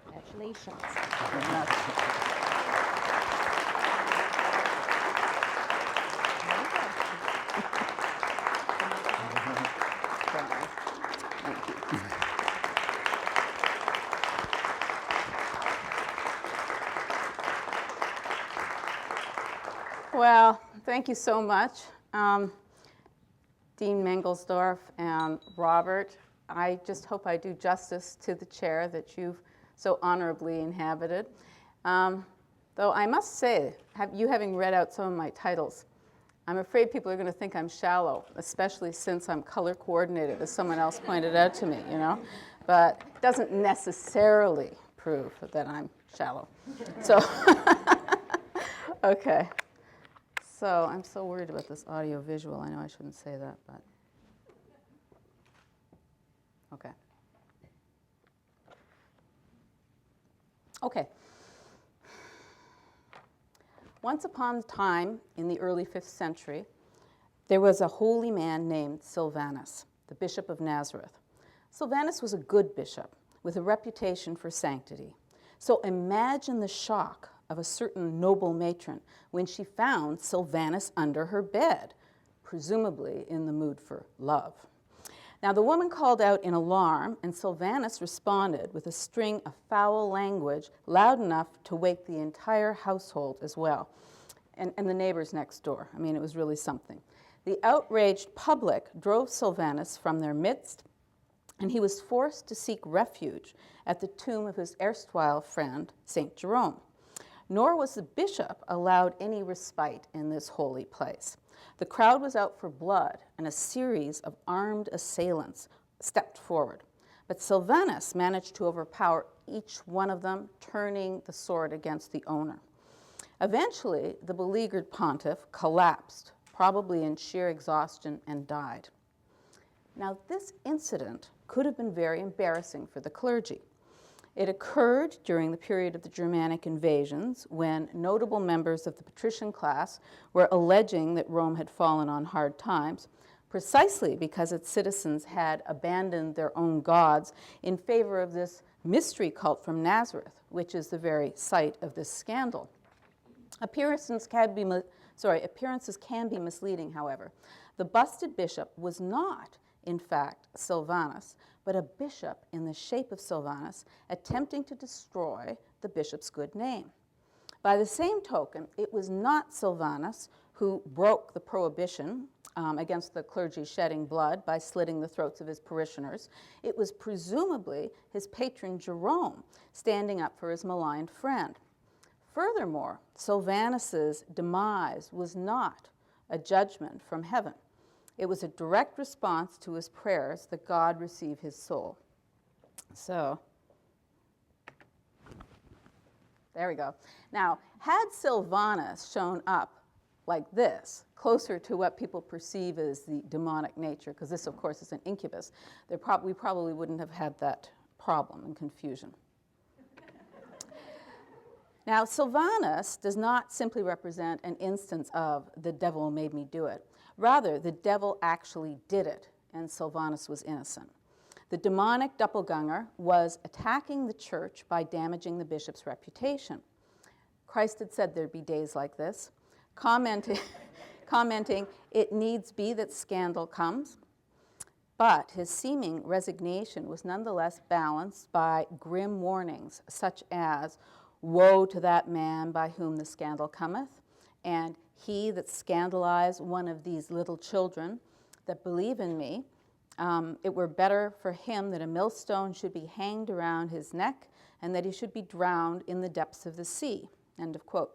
Congratulations. Well, thank you so much, Dean Mangelsdorf and Robert. I just hope I do justice to the chair that you've so honorably inhabited. Though I must say, having read out some of my titles, I'm afraid people are going to think I'm shallow, especially since I'm color coordinated, as someone else pointed out to me, But it doesn't necessarily prove that I'm shallow. So, okay. So I'm so worried about this audio visual. I know I shouldn't say that, but okay. Okay. Once upon a time in the early 5th century, there was a holy man named Sylvanus, the Bishop of Nazareth. Sylvanus was a good bishop with a reputation for sanctity. So imagine the shock of a certain noble matron when she found Sylvanus under her bed, presumably in the mood for love. Now the woman called out in alarm, and Sylvanus responded with a string of foul language loud enough to wake the entire household as well, and the neighbors next door. I mean, it was really something. The outraged public drove Sylvanus from their midst, and he was forced to seek refuge at the tomb of his erstwhile friend, St. Jerome. Nor was the bishop allowed any respite in this holy place. The crowd was out for blood, and a series of armed assailants stepped forward. But Sylvanus managed to overpower each one of them, turning the sword against the owner. Eventually, the beleaguered pontiff collapsed, probably in sheer exhaustion, and died. Now, this incident could have been very embarrassing for the clergy. It occurred during the period of the Germanic invasions, when notable members of the patrician class were alleging that Rome had fallen on hard times, precisely because its citizens had abandoned their own gods in favor of this mystery cult from Nazareth, which is the very site of this scandal. Appearances can be misleading, however. The busted bishop was not, in fact, Sylvanus, but a bishop in the shape of Sylvanus attempting to destroy the bishop's good name. By the same token, it was not Sylvanus who broke the prohibition against the clergy shedding blood by slitting the throats of his parishioners. It was presumably his patron Jerome standing up for his maligned friend. Furthermore, Sylvanus's demise was not a judgment from heaven. It was a direct response to his prayers that God receive his soul. So, there we go. Now, had Sylvanus shown up like this, closer to what people perceive as the demonic nature, because this, of course, is an incubus, we probably wouldn't have had that problem and confusion. Now, Sylvanus does not simply represent an instance of the devil made me do it. Rather, the devil actually did it, and Sylvanus was innocent. The demonic doppelganger was attacking the church by damaging the bishop's reputation. Christ had said there'd be days like this, commenting, it needs be that scandal comes. But his seeming resignation was nonetheless balanced by grim warnings, such as, woe to that man by whom the scandal cometh, and he that scandalized one of these little children that believe in me, it were better for him that a millstone should be hanged around his neck and that he should be drowned in the depths of the sea. End of quote.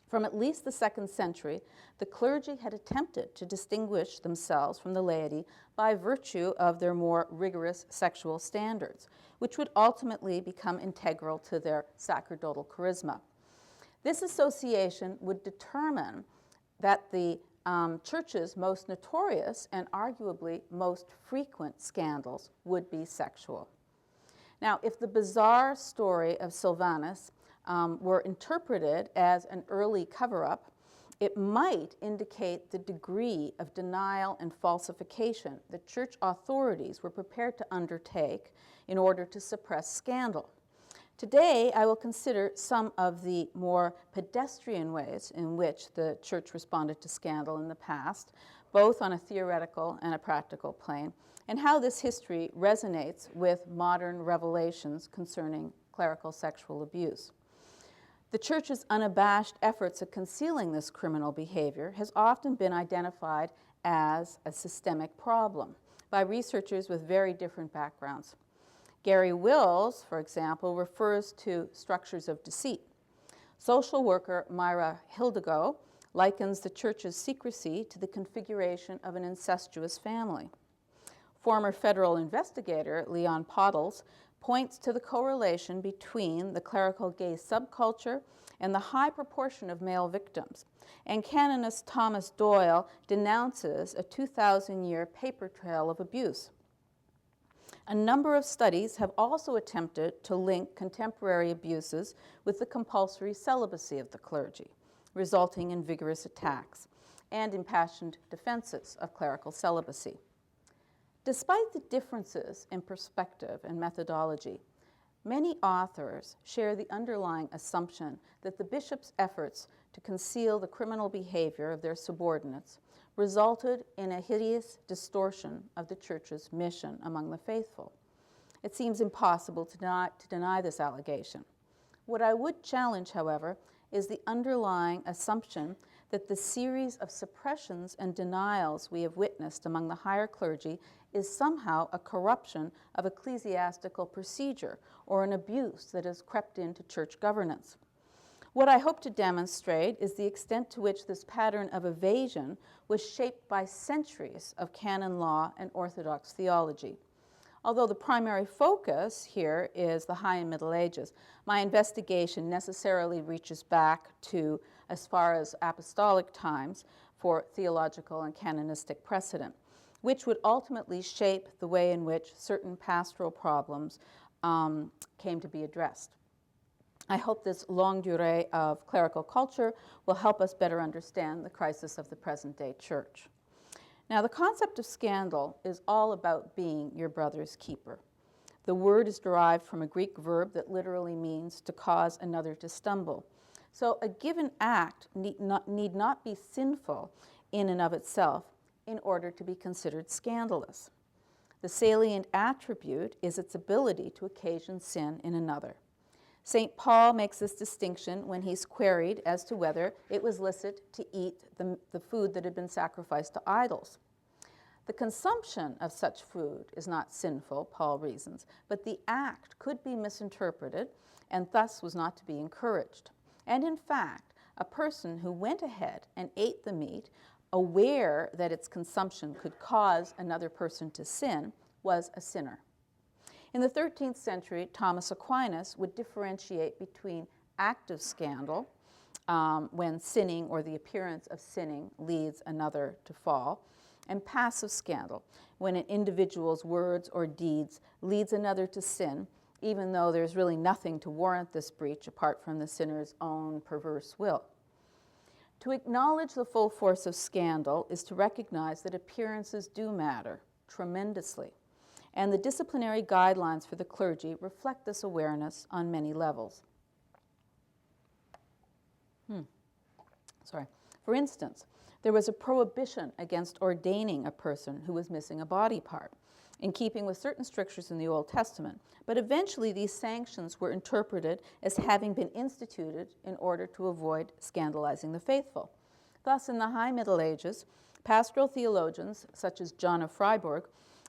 From at least the 2nd century, the clergy had attempted to distinguish themselves from the laity by virtue of their more rigorous sexual standards, which would ultimately become integral to their sacerdotal charisma. This association would determine that the church's most notorious and arguably most frequent scandals would be sexual. Now, if the bizarre story of Sylvanus were interpreted as an early cover-up, it might indicate the degree of denial and falsification that church authorities were prepared to undertake in order to suppress scandal. Today, I will consider some of the more pedestrian ways in which the church responded to scandal in the past, both on a theoretical and a practical plane, and how this history resonates with modern revelations concerning clerical sexual abuse. The church's unabashed efforts at concealing this criminal behavior has often been identified as a systemic problem by researchers with very different backgrounds. Gary Wills, for example, refers to structures of deceit. Social worker Myra Hidalgo likens the church's secrecy to the configuration of an incestuous family. Former federal investigator Leon Pottles points to the correlation between the clerical gay subculture and the high proportion of male victims. And canonist Thomas Doyle denounces a 2,000-year paper trail of abuse. A number of studies have also attempted to link contemporary abuses with the compulsory celibacy of the clergy, resulting in vigorous attacks and impassioned defenses of clerical celibacy. Despite the differences in perspective and methodology, many authors share the underlying assumption that the bishop's efforts to conceal the criminal behavior of their subordinates resulted in a hideous distortion of the church's mission among the faithful. It seems impossible to deny this allegation. What I would challenge, however, is the underlying assumption that the series of suppressions and denials we have witnessed among the higher clergy is somehow a corruption of ecclesiastical procedure or an abuse that has crept into church governance. What I hope to demonstrate is the extent to which this pattern of evasion was shaped by centuries of canon law and orthodox theology. Although the primary focus here is the High and Middle Ages, my investigation necessarily reaches back to as far as apostolic times for theological and canonistic precedent, which would ultimately shape the way in which certain pastoral problems came to be addressed. I hope this longue durée of clerical culture will help us better understand the crisis of the present-day church. Now, the concept of scandal is all about being your brother's keeper. The word is derived from a Greek verb that literally means to cause another to stumble. So a given act need not be sinful in and of itself in order to be considered scandalous. The salient attribute is its ability to occasion sin in another. St. Paul makes this distinction when he's queried as to whether it was licit to eat the food that had been sacrificed to idols. The consumption of such food is not sinful, Paul reasons, but the act could be misinterpreted and thus was not to be encouraged. And in fact, a person who went ahead and ate the meat, aware that its consumption could cause another person to sin, was a sinner. In the 13th century, Thomas Aquinas would differentiate between active scandal, when sinning or the appearance of sinning leads another to fall, and passive scandal, when an individual's words or deeds leads another to sin, even though there's really nothing to warrant this breach apart from the sinner's own perverse will. To acknowledge the full force of scandal is to recognize that appearances do matter tremendously, and the disciplinary guidelines for the clergy reflect this awareness on many levels. For instance, there was a prohibition against ordaining a person who was missing a body part, in keeping with certain strictures in the Old Testament, but eventually these sanctions were interpreted as having been instituted in order to avoid scandalizing the faithful. Thus, in the High Middle Ages, pastoral theologians, such as John of Freiburg,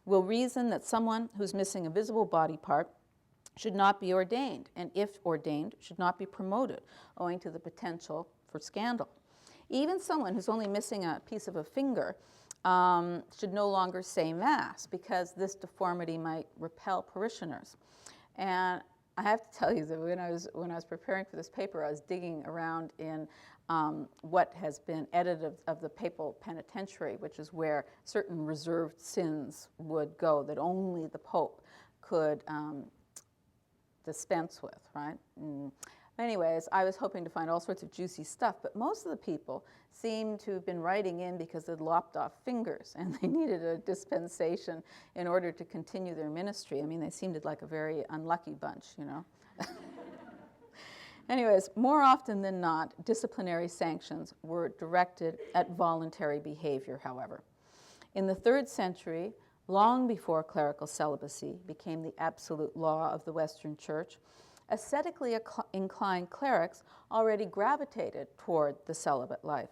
will reason that someone who's missing a visible body part should not be ordained, and if ordained, should not be promoted, owing to the potential for scandal. Even someone who's only missing a piece of a finger should no longer say Mass, because this deformity might repel parishioners. And I have to tell you that when I was preparing for this paper, I was digging around in what has been edited of the papal penitentiary, which is where certain reserved sins would go that only the Pope could dispense with, right? Anyways, I was hoping to find all sorts of juicy stuff, but most of the people seemed to have been writing in because they'd lopped off fingers and they needed a dispensation in order to continue their ministry. I mean, they seemed like a very unlucky bunch, you know. Anyways, more often than not, disciplinary sanctions were directed at voluntary behavior, however. In the 3rd century, long before clerical celibacy became the absolute law of the Western Church, ascetically inclined clerics already gravitated toward the celibate life.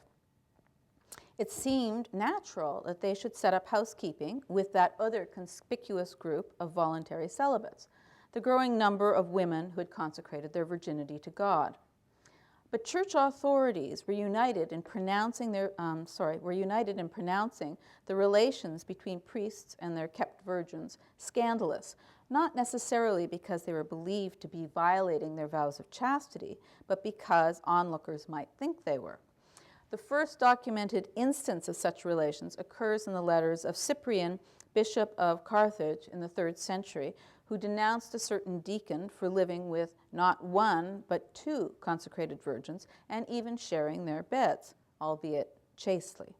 It seemed natural that they should set up housekeeping with that other conspicuous group of voluntary celibates, the growing number of women who had consecrated their virginity to God. But church authorities were united in pronouncing the relations between priests and their kept virgins scandalous, not necessarily because they were believed to be violating their vows of chastity, but because onlookers might think they were. The first documented instance of such relations occurs in the letters of Cyprian, Bishop of Carthage in the 3rd century, who denounced a certain deacon for living with not one, but 2 consecrated virgins, and even sharing their beds, albeit chastely.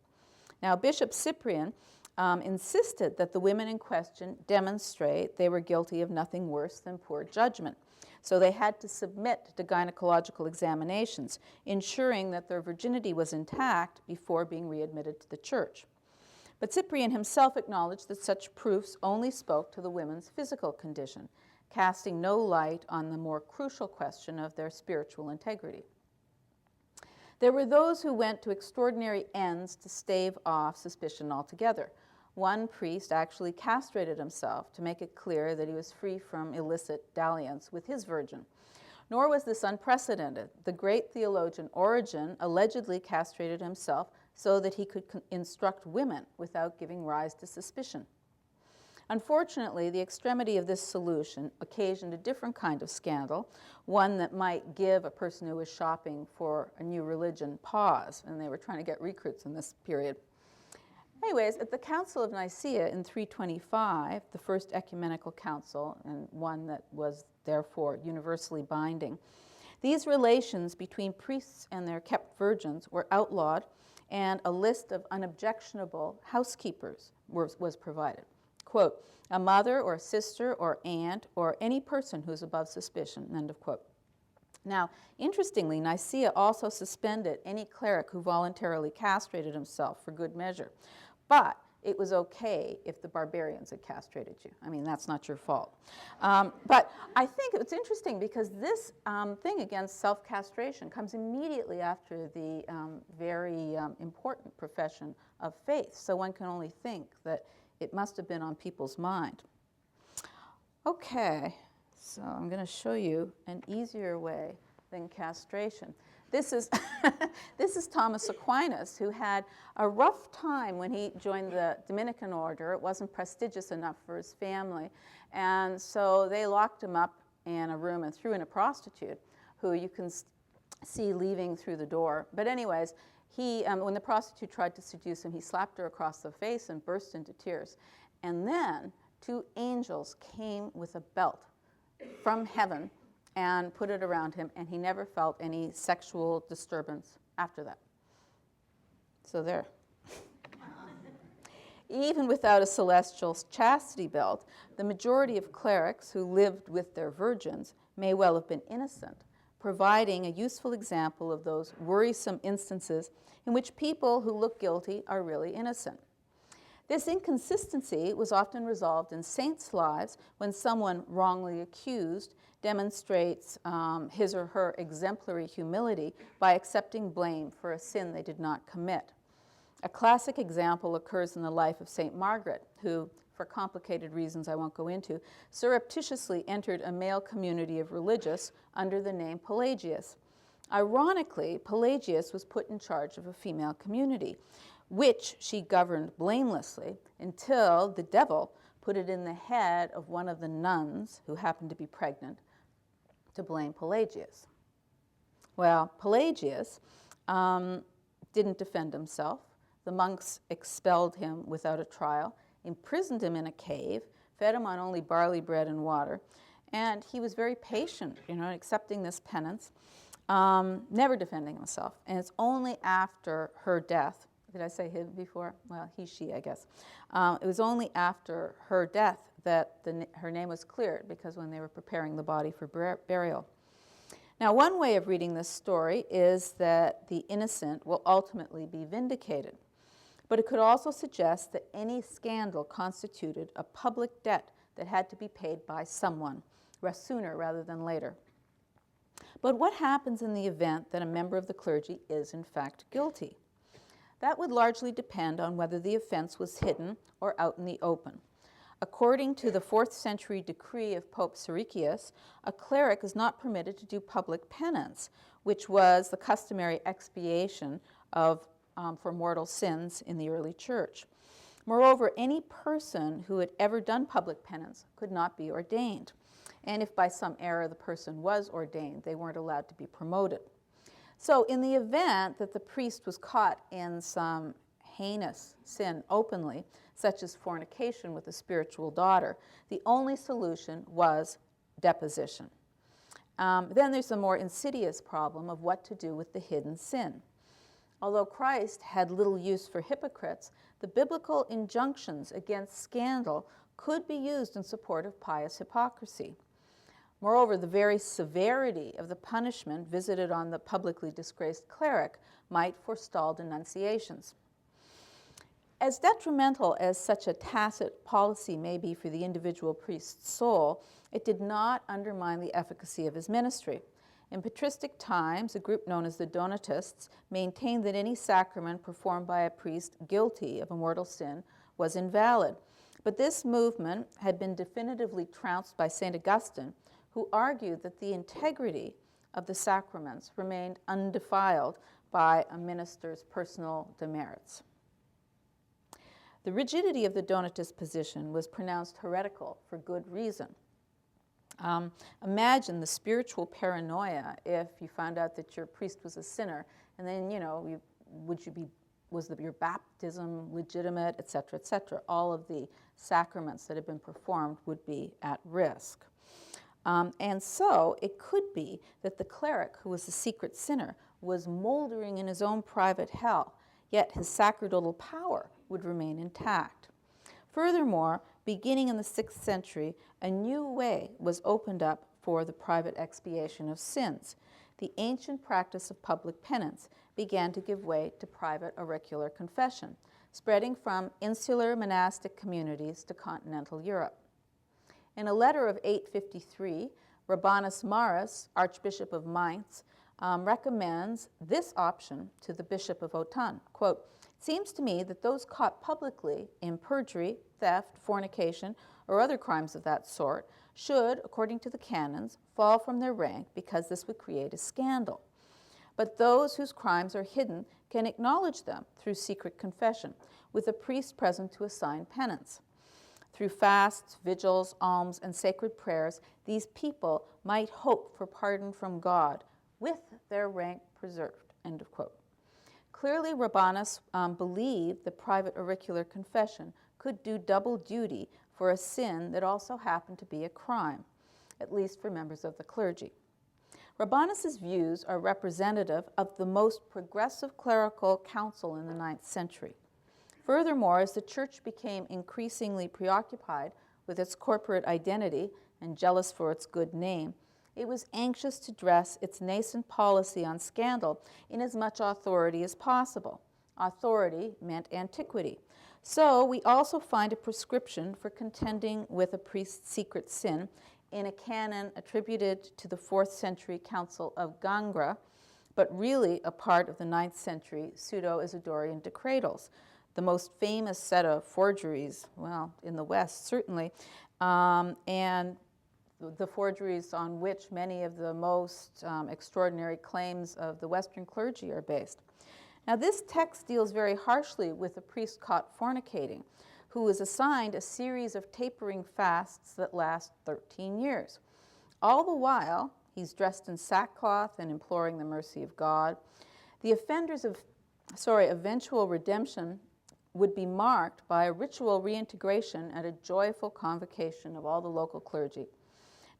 Now, Bishop Cyprian insisted that the women in question demonstrate they were guilty of nothing worse than poor judgment. So they had to submit to gynecological examinations, ensuring that their virginity was intact before being readmitted to the church. But Cyprian himself acknowledged that such proofs only spoke to the women's physical condition, casting no light on the more crucial question of their spiritual integrity. There were those who went to extraordinary ends to stave off suspicion altogether. One priest actually castrated himself to make it clear that he was free from illicit dalliance with his virgin. Nor was this unprecedented. The great theologian Origen allegedly castrated himself so that he could instruct women without giving rise to suspicion. Unfortunately, the extremity of this solution occasioned a different kind of scandal, one that might give a person who was shopping for a new religion pause, and they were trying to get recruits in this period. Anyways, at the Council of Nicaea in 325, the first ecumenical council, and one that was therefore universally binding, these relations between priests and their kept virgins were outlawed, and a list of unobjectionable housekeepers was provided. Quote, a mother or sister or aunt or any person who's above suspicion, end of quote. Now, interestingly, Nicaea also suspended any cleric who voluntarily castrated himself for good measure. But it was okay if the barbarians had castrated you. I mean, that's not your fault. But I think it's interesting because this thing against self-castration comes immediately after the very important profession of faith. So one can only think that it must have been on people's mind. Okay, so I'm going to show you an easier way than castration. This is, this is Thomas Aquinas, who had a rough time when he joined the Dominican order. It wasn't prestigious enough for his family. And so they locked him up in a room and threw in a prostitute, who you can see leaving through the door. But anyways, he, when the prostitute tried to seduce him, he slapped her across the face and burst into tears. And then 2 angels came with a belt from heaven and put it around him, and he never felt any sexual disturbance after that. So there. Even without a celestial chastity belt, the majority of clerics who lived with their virgins may well have been innocent, providing a useful example of those worrisome instances in which people who look guilty are really innocent. This inconsistency was often resolved in saints' lives when someone wrongly accused demonstrates his or her exemplary humility by accepting blame for a sin they did not commit. A classic example occurs in the life of St. Margaret, who, for complicated reasons I won't go into, surreptitiously entered a male community of religious under the name Pelagius. Ironically, Pelagius was put in charge of a female community, which she governed blamelessly until the devil put it in the head of one of the nuns, who happened to be pregnant, to blame Pelagius. Well, Pelagius didn't defend himself. The monks expelled him without a trial, imprisoned him in a cave, fed him on only barley bread and water, And he was very patient, in accepting this penance, never defending himself. And it's only after her death, did I say him before? Well, he, she, I guess. It was only after her death that her name was cleared, because when they were preparing the body for burial. Now, one way of reading this story is that the innocent will ultimately be vindicated. But it could also suggest that any scandal constituted a public debt that had to be paid by someone, sooner rather than later. But what happens in the event that a member of the clergy is in fact guilty? That would largely depend on whether the offense was hidden or out in the open. According to the 4th century decree of Pope Siricius, a cleric is not permitted to do public penance, which was the customary expiation for mortal sins in the early church. Moreover, any person who had ever done public penance could not be ordained. And if by some error the person was ordained, they weren't allowed to be promoted. So in the event that the priest was caught in some heinous sin openly, such as fornication with a spiritual daughter, the only solution was deposition. Then there's the more insidious problem of what to do with the hidden sin. Although Christ had little use for hypocrites, the biblical injunctions against scandal could be used in support of pious hypocrisy. Moreover, the very severity of the punishment visited on the publicly disgraced cleric might forestall denunciations. As detrimental as such a tacit policy may be for the individual priest's soul, it did not undermine the efficacy of his ministry. In patristic times, a group known as the Donatists maintained that any sacrament performed by a priest guilty of a mortal sin was invalid. But this movement had been definitively trounced by St. Augustine, who argued that the integrity of the sacraments remained undefiled by a minister's personal demerits. The rigidity of the Donatist position was pronounced heretical for good reason. Imagine the spiritual paranoia if you found out that your priest was a sinner, and then, was your baptism legitimate, et cetera, all of the sacraments that had been performed would be at risk. And so it could be that the cleric, who was a secret sinner, was moldering in his own private hell, yet his sacerdotal power would remain intact. Furthermore, beginning in the 6th century, a new way was opened up for the private expiation of sins. The ancient practice of public penance began to give way to private auricular confession, spreading from insular monastic communities to continental Europe. In a letter of 853, Rabanus Maurus, Archbishop of Mainz, recommends this option to the Bishop of Autun. Quote, "It seems to me that those caught publicly in perjury, theft, fornication, or other crimes of that sort should, according to the canons, fall from their rank because this would create a scandal. But those whose crimes are hidden can acknowledge them through secret confession, with a priest present to assign penance. Through fasts, vigils, alms, and sacred prayers, these people might hope for pardon from God, with their rank preserved." End of quote. Clearly, Rabanus believed that private auricular confession could do double duty for a sin that also happened to be a crime, at least for members of the clergy. Rabanus's views are representative of the most progressive clerical council in the 9th century. Furthermore, as the church became increasingly preoccupied with its corporate identity and jealous for its good name, it was anxious to dress its nascent policy on scandal in as much authority as possible. Authority meant antiquity. So we also find a prescription for contending with a priest's secret sin in a canon attributed to the 4th century Council of Gangra, but really a part of the 9th century Pseudo-Isidorian decretals, the most famous set of forgeries, well, in the West certainly, and the forgeries on which many of the most extraordinary claims of the Western clergy are based. Now, this text deals very harshly with a priest caught fornicating, who is assigned a series of tapering fasts that last 13 years. All the while, he's dressed in sackcloth and imploring the mercy of God. The offender's eventual redemption would be marked by a ritual reintegration and a joyful convocation of all the local clergy.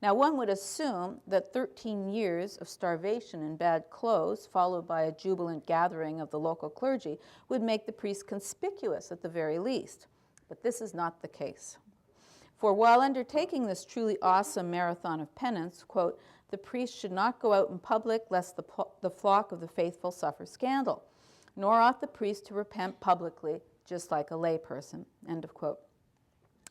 Now, one would assume that 13 years of starvation and bad clothes, followed by a jubilant gathering of the local clergy, would make the priest conspicuous at the very least. But this is not the case. For while undertaking this truly awesome marathon of penance, quote, the priest should not go out in public lest the flock of the faithful suffer scandal, nor ought the priest to repent publicly, just like a layperson, end of quote.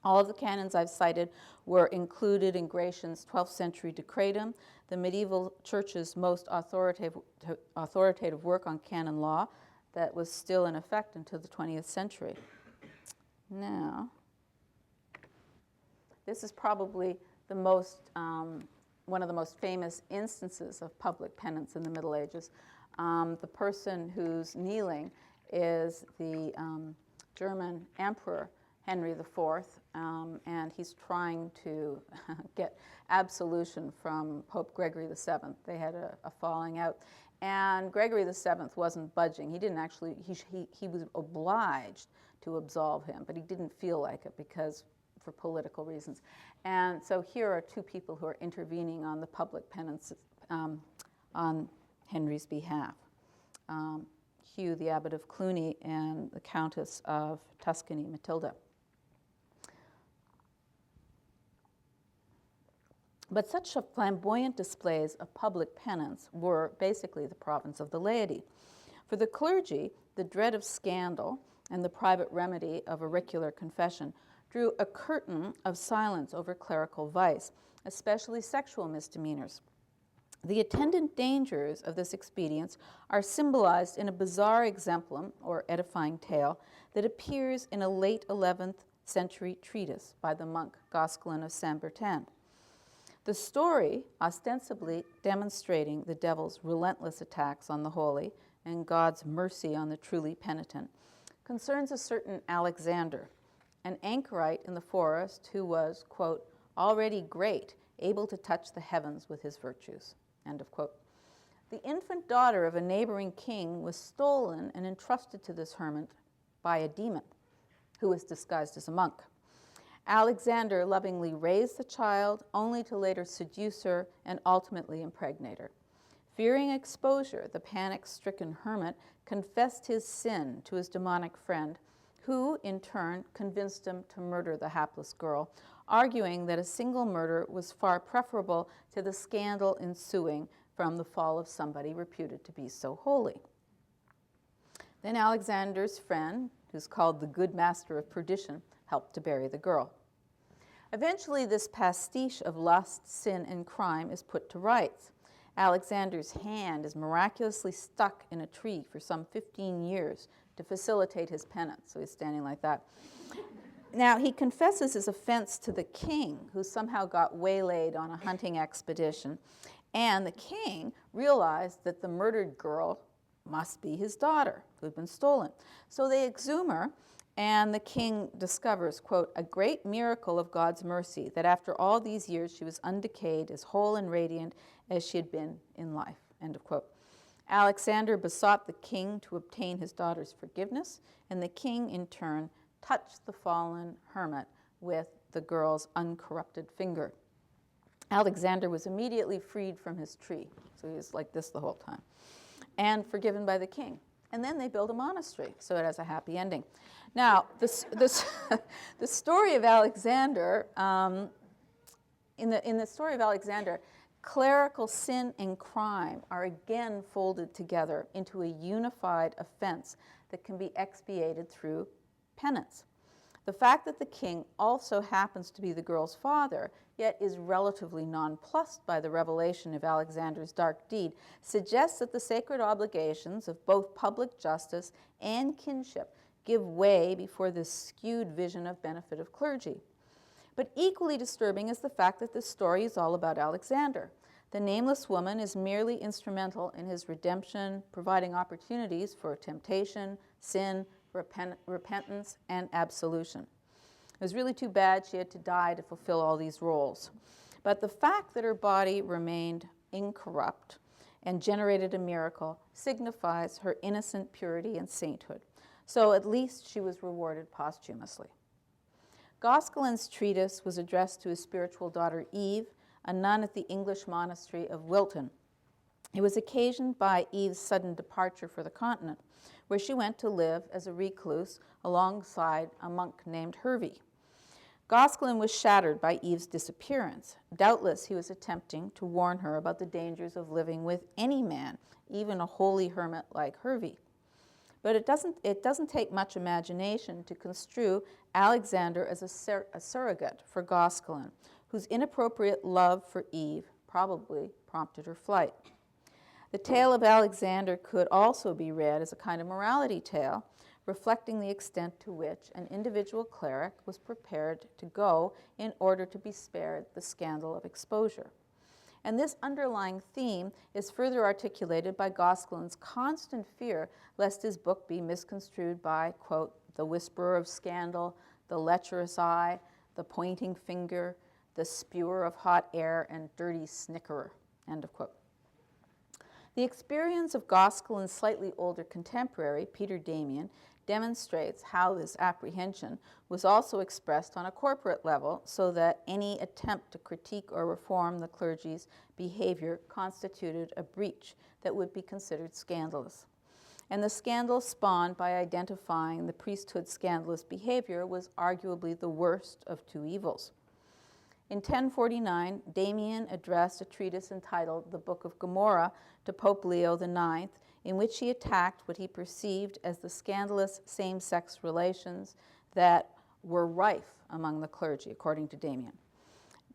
All of the canons I've cited were included in Gratian's 12th century Decretum, the medieval church's most authoritative work on canon law that was still in effect until the 20th century. Now, this is probably the most, one of the most famous instances of public penance in the Middle Ages. The person who's kneeling is the German emperor, Henry IV, and he's trying to get absolution from Pope Gregory VII. They had a falling out. And Gregory VII wasn't budging. He didn't actually, he was obliged to absolve him, but he didn't feel like it because for political reasons. And so here are two people who are intervening on the public penance on Henry's behalf. Hugh, the Abbot of Cluny, and the Countess of Tuscany, Matilda. But such flamboyant displays of public penance were basically the province of the laity. For the clergy, the dread of scandal and the private remedy of auricular confession drew a curtain of silence over clerical vice, especially sexual misdemeanors. The attendant dangers of this expedient are symbolized in a bizarre exemplum, or edifying tale, that appears in a late 11th century treatise by the monk Goscelin of Saint-Bertin. The story, ostensibly demonstrating the devil's relentless attacks on the holy and God's mercy on the truly penitent, concerns a certain Alexander, an anchorite in the forest who was, quote, already great, able to touch the heavens with his virtues, end of quote. The infant daughter of a neighboring king was stolen and entrusted to this hermit by a demon who was disguised as a monk. Alexander lovingly raised the child, only to later seduce her and ultimately impregnate her. Fearing exposure, the panic-stricken hermit confessed his sin to his demonic friend, who, in turn, convinced him to murder the hapless girl, arguing that a single murder was far preferable to the scandal ensuing from the fall of somebody reputed to be so holy. Then Alexander's friend, who's called the Good Master of Perdition, helped to bury the girl. Eventually, this pastiche of lust, sin, and crime is put to rights. Alexander's hand is miraculously stuck in a tree for some 15 years to facilitate his penance. So he's standing like that. Now, he confesses his offense to the king, who somehow got waylaid on a hunting expedition. And the king realized that the murdered girl must be his daughter, who had been stolen. So they exhume her, and the king discovers, quote, a great miracle of God's mercy, that after all these years she was undecayed, as whole and radiant as she had been in life, end of quote. Alexander besought the king to obtain his daughter's forgiveness, and the king, in turn, touched the fallen hermit with the girl's uncorrupted finger. Alexander was immediately freed from his tree, so he was like this the whole time, and forgiven by the king. And then they build a monastery, so it has a happy ending. Now, the story of Alexander, in the story of Alexander, clerical sin and crime are again folded together into a unified offense that can be expiated through penance. The fact that the king also happens to be the girl's father, yet is relatively nonplussed by the revelation of Alexander's dark deed, suggests that the sacred obligations of both public justice and kinship give way before this skewed vision of benefit of clergy. But equally disturbing is the fact that this story is all about Alexander. The nameless woman is merely instrumental in his redemption, providing opportunities for temptation, sin, repentance, and absolution. It was really too bad she had to die to fulfill all these roles. But the fact that her body remained incorrupt and generated a miracle signifies her innocent purity and sainthood. So at least she was rewarded posthumously. Goscelin's treatise was addressed to his spiritual daughter Eve, a nun at the English monastery of Wilton. It was occasioned by Eve's sudden departure for the continent, where she went to live as a recluse alongside a monk named Hervey. Goscelin was shattered by Eve's disappearance. Doubtless he was attempting to warn her about the dangers of living with any man, even a holy hermit like Hervey. But it doesn't take much imagination to construe Alexander as a surrogate for Goscelin, whose inappropriate love for Eve probably prompted her flight. The tale of Alexander could also be read as a kind of morality tale, reflecting the extent to which an individual cleric was prepared to go in order to be spared the scandal of exposure. And this underlying theme is further articulated by Goscelin's constant fear lest his book be misconstrued by, quote, the whisperer of scandal, the lecherous eye, the pointing finger, the spewer of hot air, and dirty snickerer, end of quote. The experience of Goscelin's slightly older contemporary, Peter Damian, demonstrates how this apprehension was also expressed on a corporate level, so that any attempt to critique or reform the clergy's behavior constituted a breach that would be considered scandalous. And the scandal spawned by identifying the priesthood's scandalous behavior was arguably the worst of two evils. In 1049, Damian addressed a treatise entitled The Book of Gomorrah to Pope Leo IX, in which he attacked what he perceived as the scandalous same-sex relations that were rife among the clergy, according to Damian.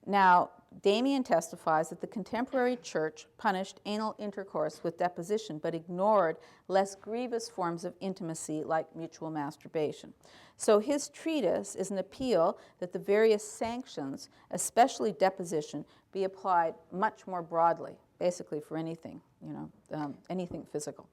Now, Damian testifies that the contemporary church punished anal intercourse with deposition, but ignored less grievous forms of intimacy like mutual masturbation. So his treatise is an appeal that the various sanctions, especially deposition, be applied much more broadly, basically for anything, anything physical.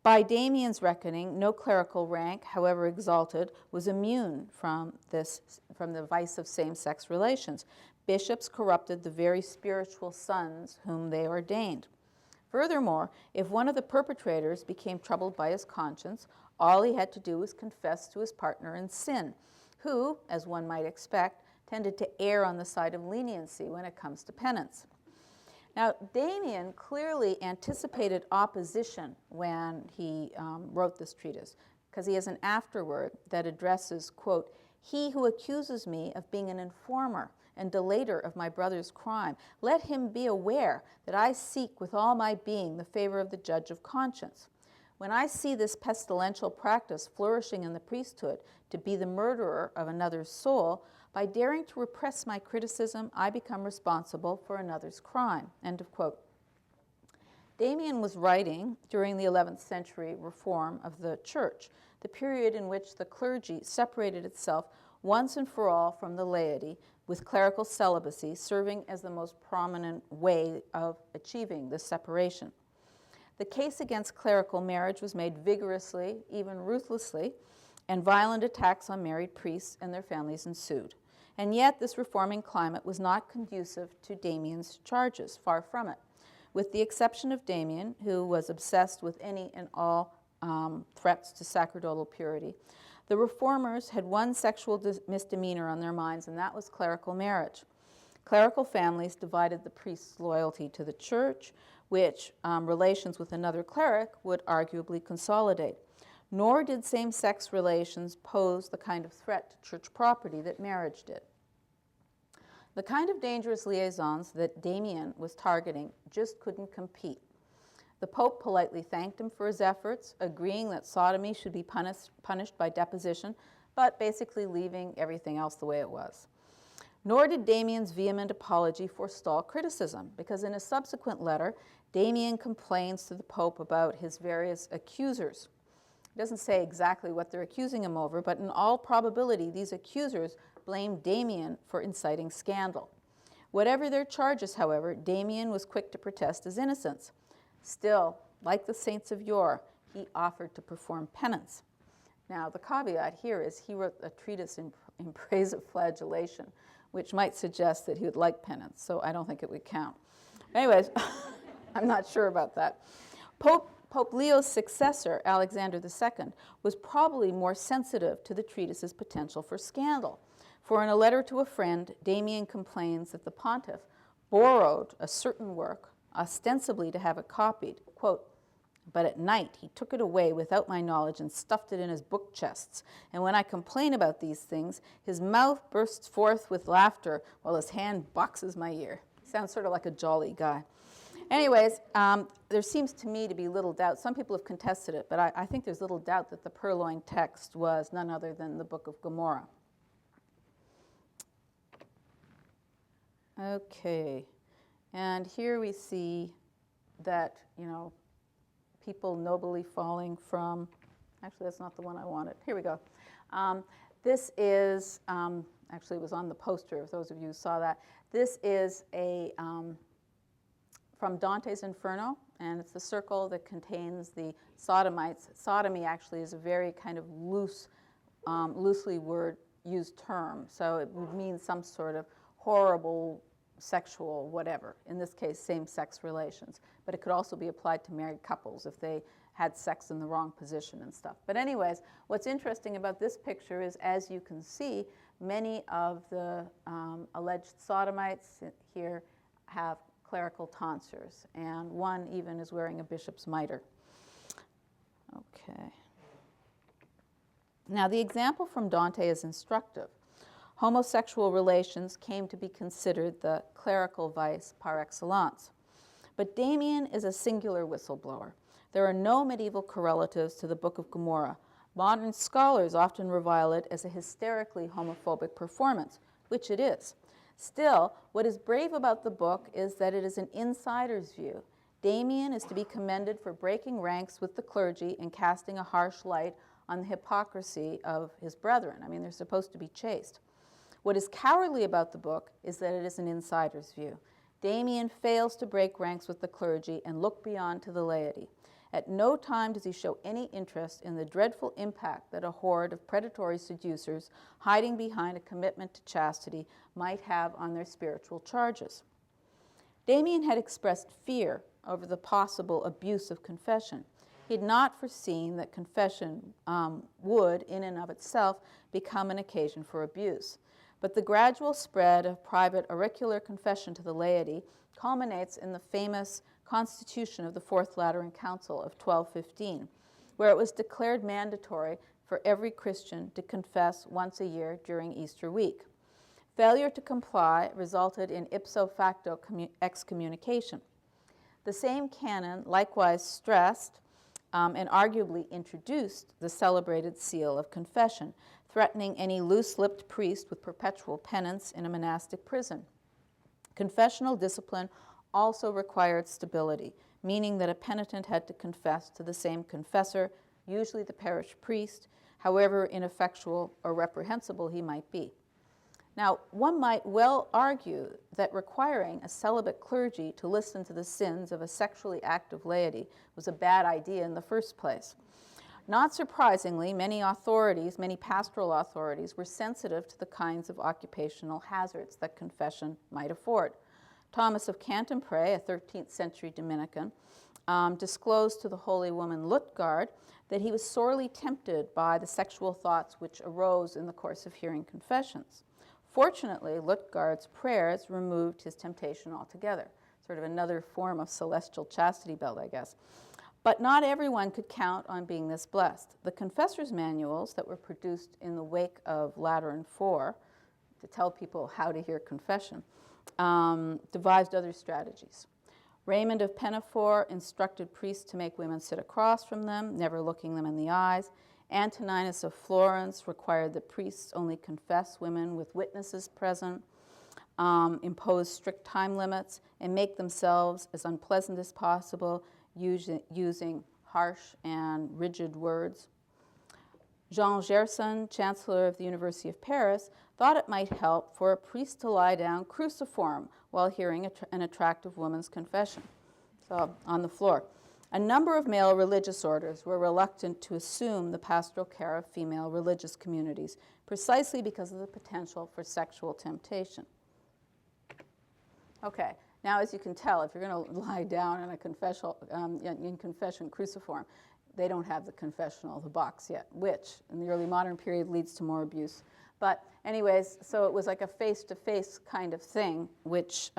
By Damian's reckoning, no clerical rank, however exalted, was immune from the vice of same-sex relations. Bishops corrupted the very spiritual sons whom they ordained. Furthermore, if one of the perpetrators became troubled by his conscience, all he had to do was confess to his partner in sin, who, as one might expect, tended to err on the side of leniency when it comes to penance. Now, Damian clearly anticipated opposition when he wrote this treatise, because he has an afterword that addresses, quote, "He who accuses me of being an informer and delator of my brother's crime, let him be aware that I seek with all my being the favor of the judge of conscience. When I see this pestilential practice flourishing in the priesthood to be the murderer of another's soul, by daring to repress my criticism, I become responsible for another's crime," end of quote. Damian was writing during the 11th century reform of the church, the period in which the clergy separated itself once and for all from the laity, with clerical celibacy serving as the most prominent way of achieving this separation. The case against clerical marriage was made vigorously, even ruthlessly, and violent attacks on married priests and their families ensued. And yet this reforming climate was not conducive to Damian's charges, far from it. With the exception of Damian, who was obsessed with any and all threats to sacerdotal purity, the reformers had one sexual misdemeanor on their minds, and that was clerical marriage. Clerical families divided the priest's loyalty to the church, which relations with another cleric would arguably consolidate. Nor did same-sex relations pose the kind of threat to church property that marriage did. The kind of dangerous liaisons that Damian was targeting just couldn't compete. The Pope politely thanked him for his efforts, agreeing that sodomy should be punished by deposition, but basically leaving everything else the way it was. Nor did Damian's vehement apology forestall criticism, because in a subsequent letter, Damian complains to the Pope about his various accusers. He doesn't say exactly what they're accusing him over, but in all probability, these accusers blamed Damian for inciting scandal. Whatever their charges, however, Damian was quick to protest his innocence. Still, like the saints of yore, he offered to perform penance. Now, the caveat here is he wrote a treatise in praise of flagellation, which might suggest that he would like penance, so I don't think it would count. Anyways, I'm not sure about that. Pope Leo's successor, Alexander II, was probably more sensitive to the treatise's potential for scandal. For in a letter to a friend, Damian complains that the pontiff borrowed a certain work, ostensibly to have it copied, quote, but at night he took it away without my knowledge and stuffed it in his book chests. And when I complain about these things, his mouth bursts forth with laughter while his hand boxes my ear. He sounds sort of like a jolly guy. Anyways, there seems to me to be little doubt. Some people have contested it, but I think there's little doubt that the purloined text was none other than the Book of Gomorrah. Okay, and here we see that, people nobly falling from, actually that's not the one I wanted. Here we go. This is, actually it was on the poster, if those of you who saw that. This is from Dante's Inferno, and it's the circle that contains the sodomites. Sodomy actually is a very kind of loosely used term, so it would mean some sort of horrible sexual whatever, in this case same-sex relations, but it could also be applied to married couples if they had sex in the wrong position and stuff. But anyways, what's interesting about this picture is, as you can see, many of the alleged sodomites here have clerical tonsures, and one even is wearing a bishop's mitre. Okay. Now the example from Dante is instructive. Homosexual relations came to be considered the clerical vice par excellence. But Damian is a singular whistleblower. There are no medieval correlatives to the Book of Gomorrah. Modern scholars often revile it as a hysterically homophobic performance, which it is. Still, what is brave about the book is that it is an insider's view. Damian is to be commended for breaking ranks with the clergy and casting a harsh light on the hypocrisy of his brethren. I mean, they're supposed to be chaste. What is cowardly about the book is that it is an insider's view. Damian fails to break ranks with the clergy and look beyond to the laity. At no time does he show any interest in the dreadful impact that a horde of predatory seducers hiding behind a commitment to chastity might have on their spiritual charges. Damian had expressed fear over the possible abuse of confession. He had not foreseen that confession would, in and of itself, become an occasion for abuse. But the gradual spread of private auricular confession to the laity culminates in the famous Constitution of the Fourth Lateran Council of 1215, where it was declared mandatory for every Christian to confess once a year during Easter week. Failure to comply resulted in ipso facto excommunication. The same canon likewise stressed and arguably introduced the celebrated seal of confession, threatening any loose-lipped priest with perpetual penance in a monastic prison. Confessional discipline also required stability, meaning that a penitent had to confess to the same confessor, usually the parish priest, however ineffectual or reprehensible he might be. Now, one might well argue that requiring a celibate clergy to listen to the sins of a sexually active laity was a bad idea in the first place. Not surprisingly, many pastoral authorities were sensitive to the kinds of occupational hazards that confession might afford. Thomas of Cantimpré, a 13th century Dominican, disclosed to the holy woman Lutgard that he was sorely tempted by the sexual thoughts which arose in the course of hearing confessions. Fortunately, Lutgard's prayers removed his temptation altogether, sort of another form of celestial chastity belt, I guess. But not everyone could count on being this blessed. The confessors' manuals that were produced in the wake of Lateran IV to tell people how to hear confession devised other strategies. Raymond of Penafort instructed priests to make women sit across from them, never looking them in the eyes. Antoninus of Florence required that priests only confess women with witnesses present, impose strict time limits, and make themselves as unpleasant as possible, using harsh and rigid words. Jean Gerson, Chancellor of the University of Paris, thought it might help for a priest to lie down cruciform while hearing an attractive woman's confession, so on the floor. A number of male religious orders were reluctant to assume the pastoral care of female religious communities, precisely because of the potential for sexual temptation. Okay, now as you can tell, if you're going to lie down in in confession cruciform, they don't have the confessional, the box yet, which in the early modern period leads to more abuse. But anyways, so it was like a face-to-face kind of thing, which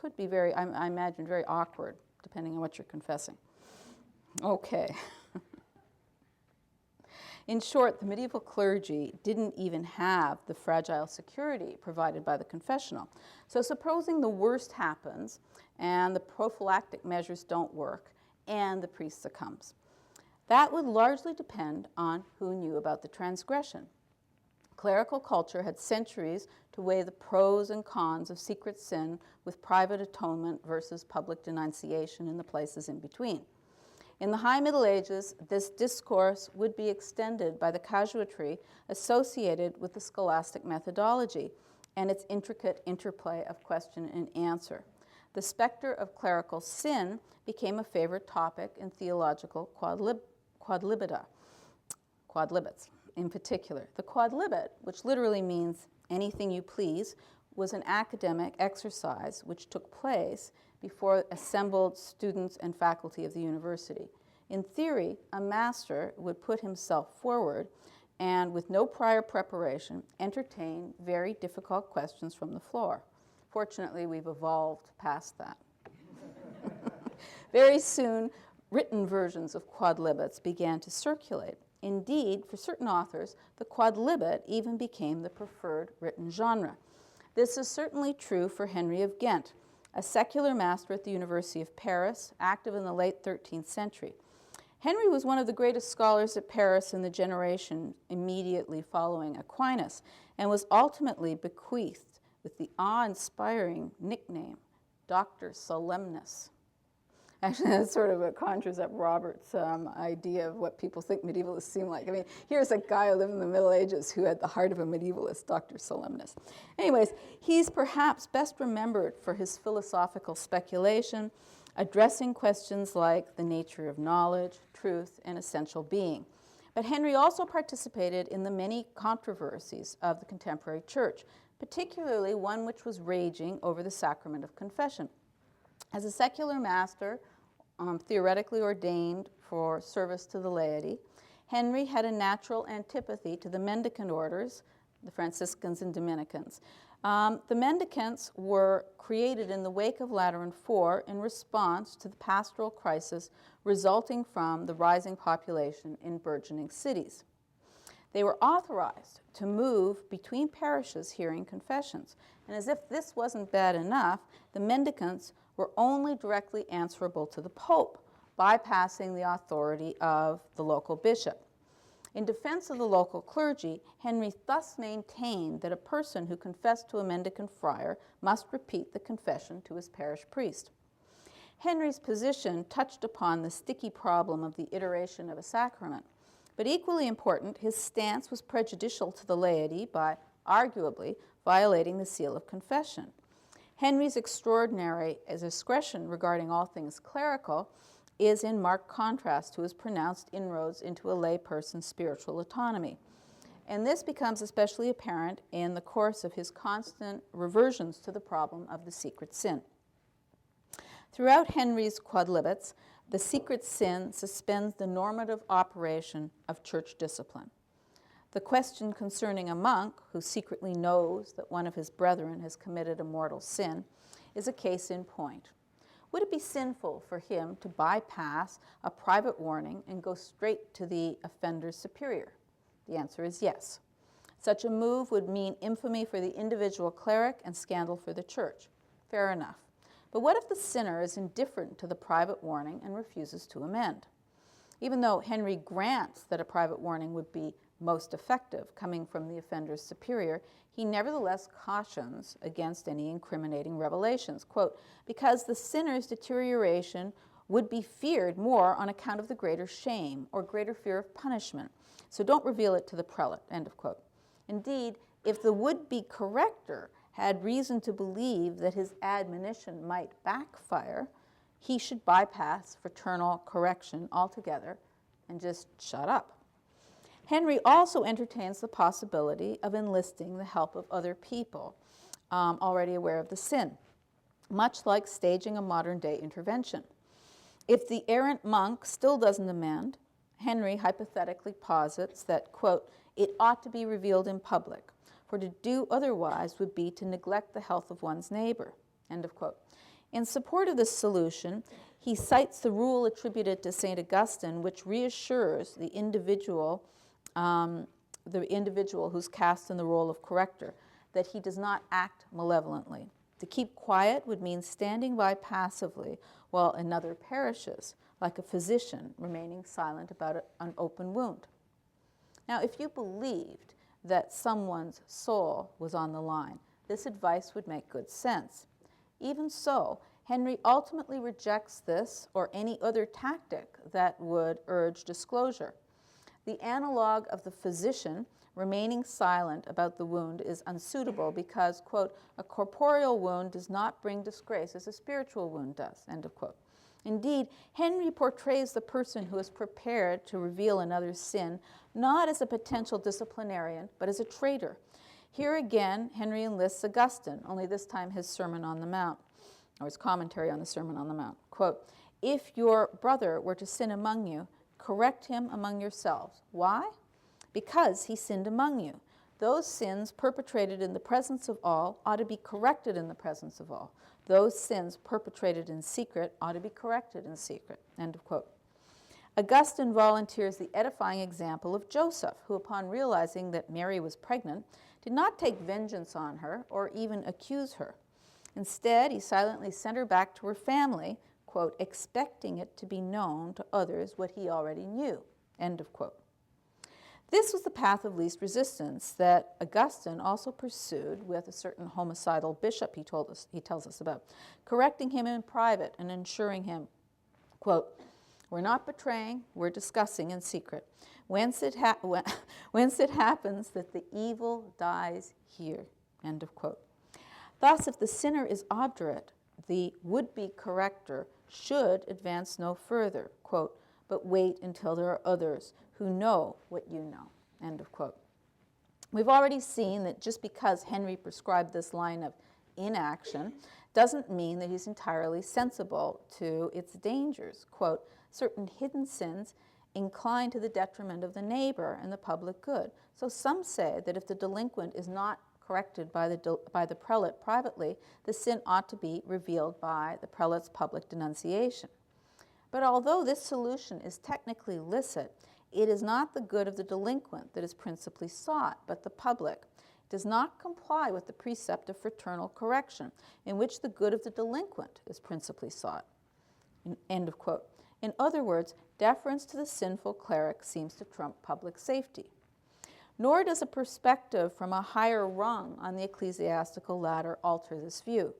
could be very, I imagine, very awkward, depending on what you're confessing. Okay. In short, the medieval clergy didn't even have the fragile security provided by the confessional. So supposing the worst happens and the prophylactic measures don't work and the priest succumbs, that would largely depend on who knew about the transgression. Clerical culture had centuries to weigh the pros and cons of secret sin with private atonement versus public denunciation in the places in between. In the High Middle Ages, this discourse would be extended by the casuistry associated with the scholastic methodology and its intricate interplay of question and answer. The specter of clerical sin became a favorite topic in theological quodlibets in particular. The quodlibet, which literally means anything you please, was an academic exercise which took place before assembled students and faculty of the university. In theory, a master would put himself forward and, with no prior preparation, entertain very difficult questions from the floor. Fortunately, we've evolved past that. Very soon, written versions of quodlibets began to circulate. Indeed, for certain authors, the quodlibet even became the preferred written genre. This is certainly true for Henry of Ghent, a secular master at the University of Paris, active in the late 13th century. Henry was one of the greatest scholars at Paris in the generation immediately following Aquinas, and was ultimately bequeathed with the awe-inspiring nickname, Dr. Solemnis. Actually, that sort of conjures up Robert's idea of what people think medievalists seem like. I mean, here's a guy who lived in the Middle Ages who had the heart of a medievalist, Dr. Solemnis. Anyways, he's perhaps best remembered for his philosophical speculation, addressing questions like the nature of knowledge, truth, and essential being. But Henry also participated in the many controversies of the contemporary church, particularly one which was raging over the sacrament of confession. As a secular master, theoretically ordained for service to the laity, Henry had a natural antipathy to the mendicant orders, the Franciscans and Dominicans. The mendicants were created in the wake of Lateran IV in response to the pastoral crisis resulting from the rising population in burgeoning cities. They were authorized to move between parishes hearing confessions. And as if this wasn't bad enough, the mendicants were only directly answerable to the Pope, bypassing the authority of the local bishop. In defense of the local clergy, Henry thus maintained that a person who confessed to a mendicant friar must repeat the confession to his parish priest. Henry's position touched upon the sticky problem of the iteration of a sacrament, but equally important, his stance was prejudicial to the laity by, arguably, violating the seal of confession. Henry's extraordinary discretion regarding all things clerical is in marked contrast to his pronounced inroads into a lay person's spiritual autonomy. And this becomes especially apparent in the course of his constant reversions to the problem of the secret sin. Throughout Henry's quodlibets, the secret sin suspends the normative operation of church discipline. The question concerning a monk who secretly knows that one of his brethren has committed a mortal sin is a case in point. Would it be sinful for him to bypass a private warning and go straight to the offender's superior? The answer is yes. Such a move would mean infamy for the individual cleric and scandal for the church. Fair enough. But what if the sinner is indifferent to the private warning and refuses to amend? Even though Henry grants that a private warning would be most effective coming from the offender's superior, he nevertheless cautions against any incriminating revelations. Quote, because the sinner's deterioration would be feared more on account of the greater shame or greater fear of punishment. So don't reveal it to the prelate, end of quote. Indeed, if the would-be corrector had reason to believe that his admonition might backfire, he should bypass fraternal correction altogether and just shut up. Henry also entertains the possibility of enlisting the help of other people already aware of the sin, much like staging a modern-day intervention. If the errant monk still doesn't amend, Henry hypothetically posits that, quote, it ought to be revealed in public, for to do otherwise would be to neglect the health of one's neighbor, end of quote. In support of this solution, he cites the rule attributed to St. Augustine, which reassures the individual who's cast in the role of corrector, that he does not act malevolently. To keep quiet would mean standing by passively while another perishes, like a physician remaining silent about an open wound. Now, if you believed that someone's soul was on the line, this advice would make good sense. Even so, Henry ultimately rejects this or any other tactic that would urge disclosure. The analog of the physician remaining silent about the wound is unsuitable because, quote, a corporeal wound does not bring disgrace as a spiritual wound does, end of quote. Indeed, Henry portrays the person who is prepared to reveal another's sin not as a potential disciplinarian, but as a traitor. Here again, Henry enlists Augustine, only this time his Sermon on the Mount, or his commentary on the Sermon on the Mount. Quote, if your brother were to sin among you, correct him among yourselves. Why? Because he sinned among you. Those sins perpetrated in the presence of all ought to be corrected in the presence of all. Those sins perpetrated in secret ought to be corrected in secret. End of quote. Augustine volunteers the edifying example of Joseph, who upon realizing that Mary was pregnant, did not take vengeance on her or even accuse her. Instead, he silently sent her back to her family, quote, expecting it to be known to others what he already knew, end of quote. This was the path of least resistance that Augustine also pursued with a certain homicidal bishop he tells us about, correcting him in private and ensuring him, quote, we're not betraying, we're discussing in secret, whence it happens that the evil dies here, end of quote. Thus, if the sinner is obdurate, the would-be corrector should advance no further, quote, but wait until there are others who know what you know, end of quote. We've already seen that just because Henry prescribed this line of inaction doesn't mean that he's entirely sensible to its dangers. Quote, certain hidden sins incline to the detriment of the neighbor and the public good. So some say that if the delinquent is not corrected by the prelate privately, the sin ought to be revealed by the prelate's public denunciation. But although this solution is technically licit, it is not the good of the delinquent that is principally sought, but the public. It does not comply with the precept of fraternal correction, in which the good of the delinquent is principally sought. End of quote. In other words, deference to the sinful cleric seems to trump public safety. Nor does a perspective from a higher rung on the ecclesiastical ladder alter this view.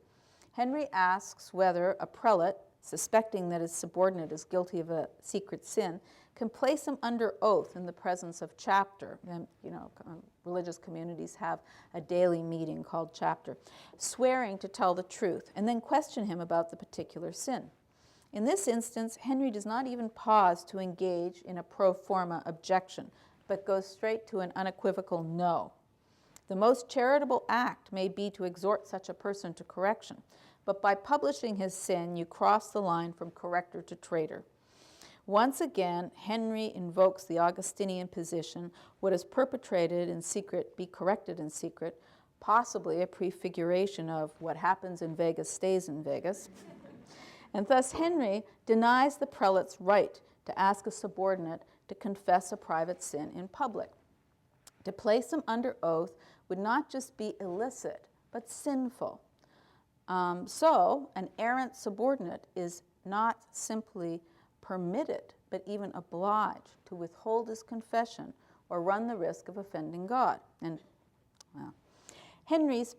Henry asks whether a prelate, suspecting that his subordinate is guilty of a secret sin, can place him under oath in the presence of chapter. And, religious communities have a daily meeting called chapter, swearing to tell the truth, and then question him about the particular sin. In this instance, Henry does not even pause to engage in a pro forma objection, but goes straight to an unequivocal no. The most charitable act may be to exhort such a person to correction, but by publishing his sin, you cross the line from corrector to traitor. Once again, Henry invokes the Augustinian position, what is perpetrated in secret be corrected in secret, possibly a prefiguration of what happens in Vegas stays in Vegas. And thus Henry denies the prelate's right to ask a subordinate to confess a private sin in public. To place him under oath would not just be illicit, but sinful. So an errant subordinate is not simply permitted, but even obliged to withhold his confession or run the risk of offending God. And Henry's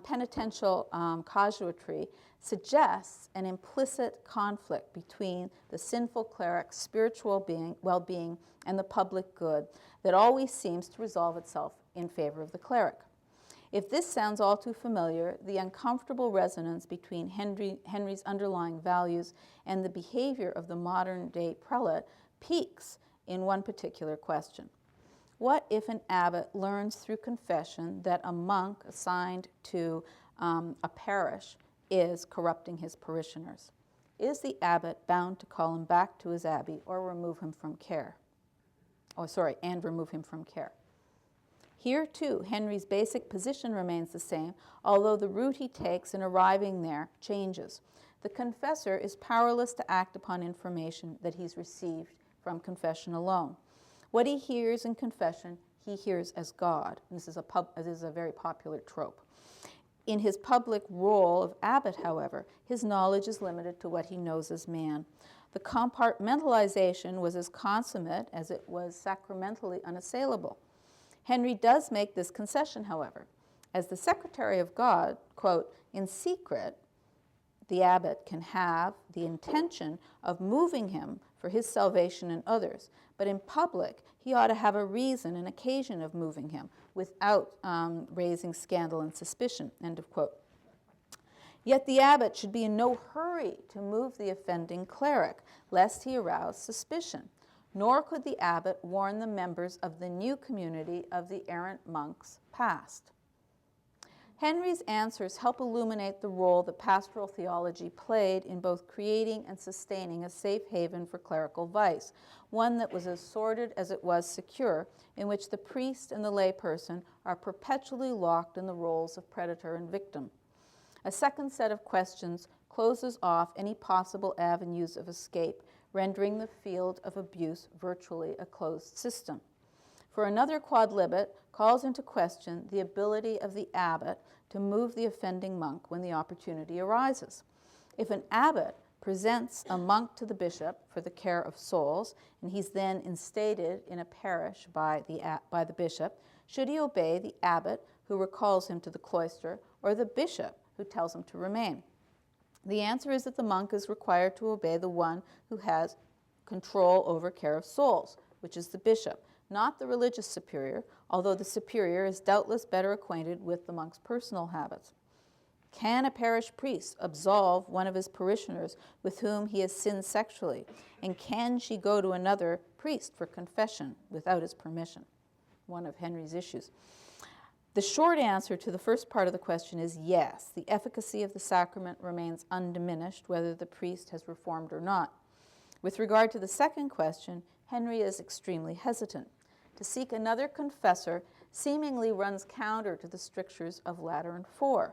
penitential casuistry suggests an implicit conflict between the sinful cleric's spiritual well-being and the public good that always seems to resolve itself in favor of the cleric. If this sounds all too familiar, the uncomfortable resonance between Henry's underlying values and the behavior of the modern-day prelate peaks in one particular question. What if an abbot learns through confession that a monk assigned to a parish is corrupting his parishioners? Is the abbot bound to call him back to his abbey or remove him from care? And remove him from care. Here, too, Henry's basic position remains the same, although the route he takes in arriving there changes. The confessor is powerless to act upon information that he's received from confession alone. What he hears in confession, he hears as God. This is a very popular trope. In his public role of abbot, however, his knowledge is limited to what he knows as man. The compartmentalization was as consummate as it was sacramentally unassailable. Henry does make this concession, however. As the secretary of God, quote, in secret, the abbot can have the intention of moving him for his salvation and others, but in public, he ought to have a reason, an occasion of moving him without raising scandal and suspicion, end of quote. Yet the abbot should be in no hurry to move the offending cleric, lest he arouse suspicion. Nor could the abbot warn the members of the new community of the errant monks past. Henry's answers help illuminate the role that pastoral theology played in both creating and sustaining a safe haven for clerical vice, one that was as sordid as it was secure, in which the priest and the layperson are perpetually locked in the roles of predator and victim. A second set of questions closes off any possible avenues of escape, rendering the field of abuse virtually a closed system. For another quodlibet calls into question the ability of the abbot to move the offending monk when the opportunity arises. If an abbot presents a monk to the bishop for the care of souls, and he's then instated in a parish by the bishop, should he obey the abbot who recalls him to the cloister, or the bishop who tells him to remain? The answer is that the monk is required to obey the one who has control over care of souls, which is the bishop, not the religious superior, although the superior is doubtless better acquainted with the monk's personal habits. Can a parish priest absolve one of his parishioners with whom he has sinned sexually? And can she go to another priest for confession without his permission? One of Henry's issues. The short answer to the first part of the question is yes. The efficacy of the sacrament remains undiminished, whether the priest has reformed or not. With regard to the second question, Henry is extremely hesitant. To seek another confessor seemingly runs counter to the strictures of Lateran IV.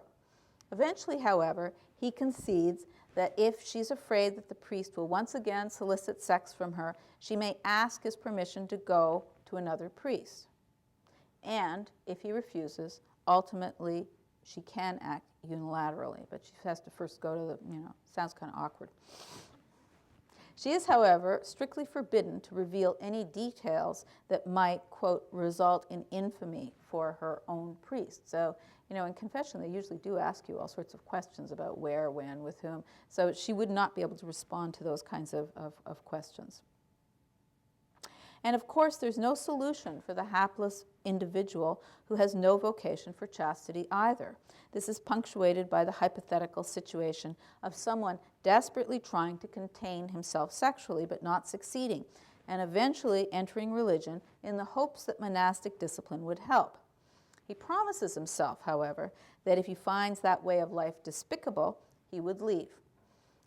Eventually, however, he concedes that if she's afraid that the priest will once again solicit sex from her, she may ask his permission to go to another priest. And if he refuses, ultimately she can act unilaterally, but she has to first go to the, sounds kind of awkward. She is, however, strictly forbidden to reveal any details that might, quote, result in infamy for her own priest. So, in confession, they usually do ask you all sorts of questions about where, when, with whom. So she would not be able to respond to those kinds of questions. And of course, there's no solution for the hapless individual who has no vocation for chastity either. This is punctuated by the hypothetical situation of someone desperately trying to contain himself sexually but not succeeding, and eventually entering religion in the hopes that monastic discipline would help. He promises himself, however, that if he finds that way of life despicable, he would leave.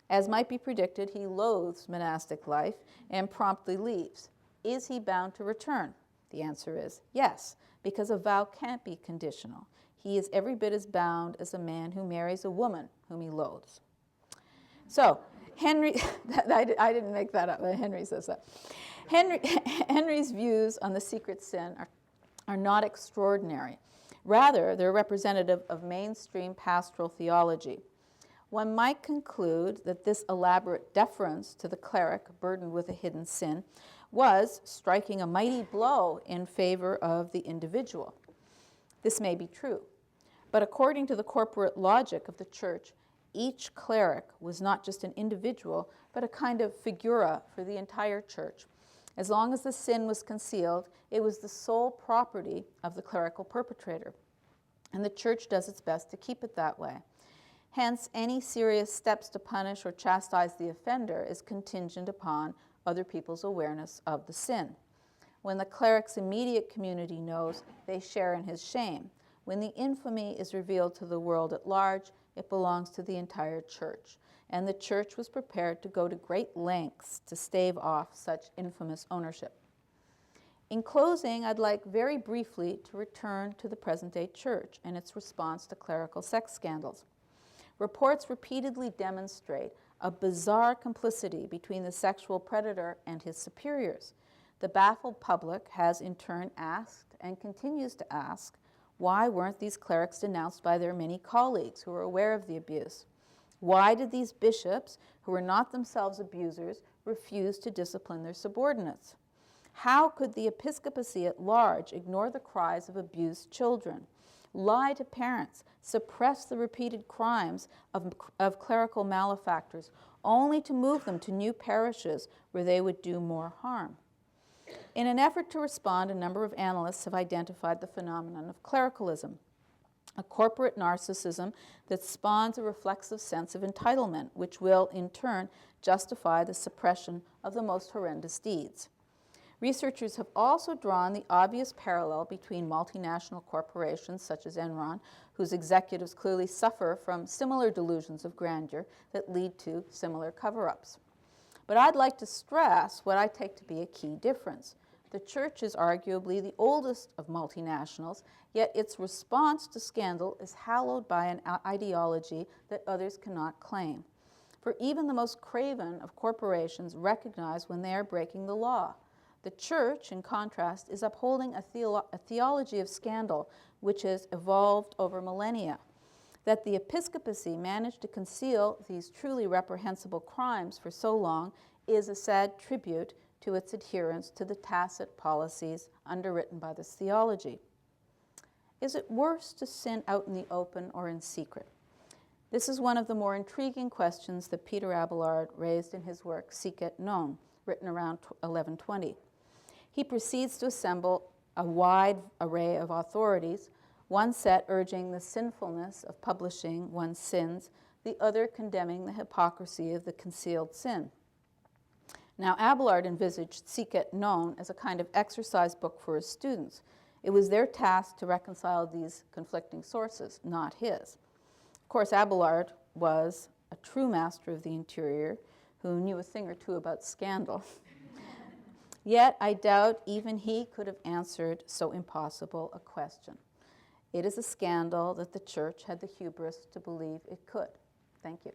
As might be predicted, he loathes monastic life and promptly leaves. Is he bound to return? The answer is yes, because a vow can't be conditional. He is every bit as bound as a man who marries a woman whom he loathes. So, Henry, I didn't make that up, Henry says that. Henry's views on the secret sin are not extraordinary. Rather, they're representative of mainstream pastoral theology. One might conclude that this elaborate deference to the cleric burdened with a hidden sin was striking a mighty blow in favor of the individual. This may be true, but according to the corporate logic of the church, each cleric was not just an individual, but a kind of figura for the entire church. As long as the sin was concealed, it was the sole property of the clerical perpetrator, and the church does its best to keep it that way. Hence, any serious steps to punish or chastise the offender is contingent upon other people's awareness of the sin. When the cleric's immediate community knows, they share in his shame. When the infamy is revealed to the world at large, it belongs to the entire church. And the church was prepared to go to great lengths to stave off such infamous ownership. In closing, I'd like very briefly to return to the present-day church and its response to clerical sex scandals. Reports repeatedly demonstrate a bizarre complicity between the sexual predator and his superiors. The baffled public has in turn asked and continues to ask, why weren't these clerics denounced by their many colleagues who were aware of the abuse? Why did these bishops, who were not themselves abusers, refuse to discipline their subordinates? How could the episcopacy at large ignore the cries of abused children, lie to parents, suppress the repeated crimes of clerical malefactors, only to move them to new parishes where they would do more harm? In an effort to respond, a number of analysts have identified the phenomenon of clericalism, a corporate narcissism that spawns a reflexive sense of entitlement, which will, in turn, justify the suppression of the most horrendous deeds. Researchers have also drawn the obvious parallel between multinational corporations such as Enron, whose executives clearly suffer from similar delusions of grandeur that lead to similar cover-ups. But I'd like to stress what I take to be a key difference. The church is arguably the oldest of multinationals, yet its response to scandal is hallowed by an ideology that others cannot claim. For even the most craven of corporations recognize when they are breaking the law. The church, in contrast, is upholding a theology of scandal which has evolved over millennia. That the episcopacy managed to conceal these truly reprehensible crimes for so long is a sad tribute to its adherence to the tacit policies underwritten by this theology. Is it worse to sin out in the open or in secret? This is one of the more intriguing questions that Peter Abelard raised in his work Sic Non, written around 1120. He proceeds to assemble a wide array of authorities, one set urging the sinfulness of publishing one's sins, the other condemning the hypocrisy of the concealed sin. Now, Abelard envisaged Sic Non as a kind of exercise book for his students. It was their task to reconcile these conflicting sources, not his. Of course, Abelard was a true master of the interior who knew a thing or two about scandal. Yet, I doubt even he could have answered so impossible a question. It is a scandal that the church had the hubris to believe it could. Thank you.